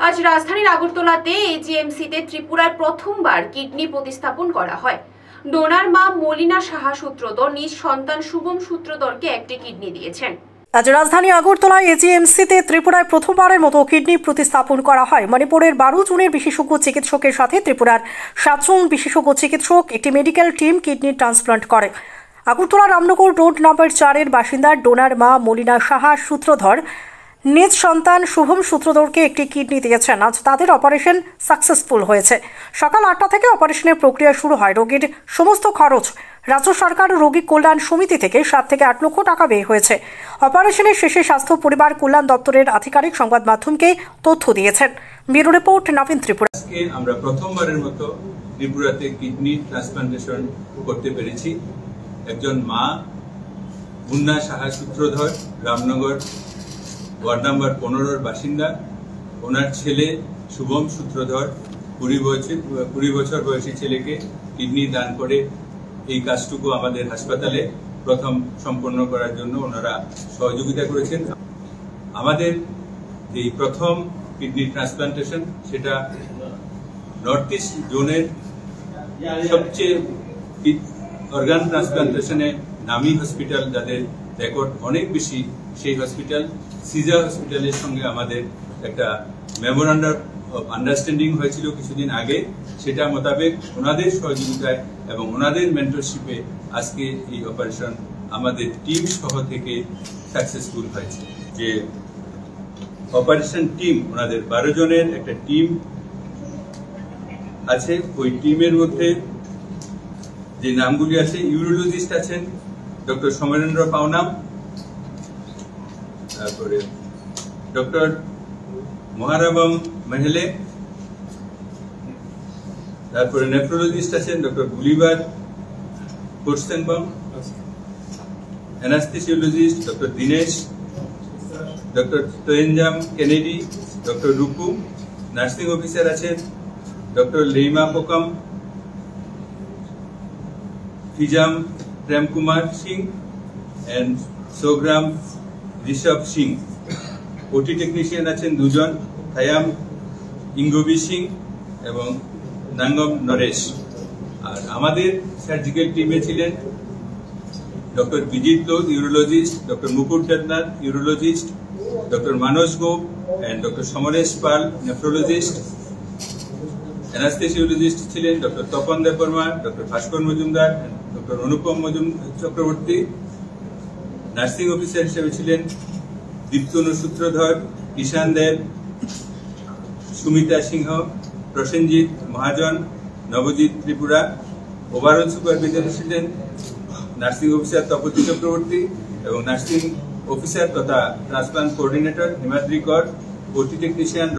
আজ রাজধানীর আগরতলাতে এজিএমসিতে ত্রিপুরার প্রথমবার কিডনি প্রতিস্থাপন করা হয়। ডোনার মা মলিনা সাহা সূত্রধর নিজ সন্তান শুভম সূত্রধরকে একটি কিডনি দিয়েছেন। আজ রাজধানী আগরতলায় এজিএমসিতে ত্রিপুরায় প্রথমবারের মতো কিডনি প্রতিস্থাপন করা হয়। মণিপুরের 12 জনের বিশেষজ্ঞ চিকিৎসকের সাথে ত্রিপুরার 7 জন বিশেষজ্ঞ চিকিৎসক একটি মেডিকেল টিম কিডনি ট্রান্সপ্লান্ট করে। আগরতলা রামনগর রোড নম্বর 4-এর বাসিন্দা ডোনার মা মলিনা সাহা সূত্রধর নিজ সন্তান শুভম সূত্রধরকে একটি কিডনি দিয়েছেন। আজ তাদের অপারেশন সাকসেসফুল হয়েছে। সকাল 8টা থেকে অপারেশনের প্রক্রিয়া শুরু হয়। রোগীর সমস্ত খরচ রাজ্য সরকার রোগী কল্যাণ সমিতি থেকে 7 থেকে 8 লক্ষ টাকা ব্যয় হয়েছে। অপারেশনের শেষে স্বাস্থ্য পরিবার কল্যাণ দপ্তরের আধিকারিক সংবাদ মাধ্যমকে তথ্য দিয়েছেন। ব্যুরো রিপোর্ট, নবীন ত্রিপুরা। আজকে আমরা প্রথমবারের মতো ত্রিপুরাতে কিডনি ট্রান্সপ্লান্টেশন করতে পেরেছি। একজন মা মুন্না সাহা সূত্রধর রামনগর ওয়ার্ড নাম্বার 15-এর বাসিন্দা। ওনার ছেলে শুভম সূত্রধর 20 বছর বয়সী ছেলেকে কিডনি দান করে এই কাজটুকু আমাদের হাসপাতালে প্রথম সম্পন্ন করার জন্য ওনারা সহযোগিতা করেছেন। আমাদের এই প্রথম কিডনি ট্রান্সপ্লান্টেশন সেটা নর্থ ইস্ট জোনের সবচেয়ে অর্গান ট্রান্সপ্লান্টেশনে নামী হসপিটাল, যাদের রেকর্ড অনেক বেশি, সেই হসপিটাল সিজা হসপিটালের সঙ্গে আমাদের একটা মেমোরান্ডাম অফ আন্ডারস্ট্যান্ডিং হয়েছিল কিছুদিন আগে। সেটা মোতাবেক ওনাদের সহযোগিতায় এবং ওনাদের মেন্টরশিপে আজকে এই অপারেশন আমাদের টিম সহ থেকে সাকসেসফুল হয়েছে। যে অপারেশন টিম, ওনাদের 12 জনের একটা টিম আছে। ওই টিমের মধ্যে যে নামগুলি আছে, ইউরোলজিস্ট আছেন ডক্টর সমরেন্দ্র পাওনাম, তারপরে ডক্টর মহারাবম মহেলে, তারপরে নেফ্রোলজিস্ট আছেন doctor Gulibar Korsenbam, anaesthesiologist doctor Dinesh, doctor Thoinjam Kennedy, doctor Ruku, nursing officer আছেন doctor Leima Pokam, Phijam Prem Kumar Singh and Sogram Rishabh Singh. OT technician আছেন 2 জন, খায়াম ইঙ্গবি সিং এবং নাঙ্গম নরেশ। আর আমাদের সার্জিক্যাল টিমে ছিলেন doctor Bijit Lodh, urologist, doctor Mukut Debnath, urologist, doctor Manas Gop and doctor Samaresh Pal, nephrologist. Anaesthesiologist ছিলেন doctor Tapan Debbarma, doctor Bhaskar Majumdar, doctor Anupam Chakraborty. Nursing officer হিসেবে ছিলেন দীপ্তনু সূত্রধর, কিষান দেব, সুমিতা সিংহ, প্রসেনজিৎ মহাজন, নবজিৎ ত্রিপুরা। ওভারঅল সুপারভাইজার ছিলেন নার্সিং অফিসার তপতি চক্রবর্তী এবং নার্সিং অফিসার তথা transplant coordinator Himadri Kar. OT technician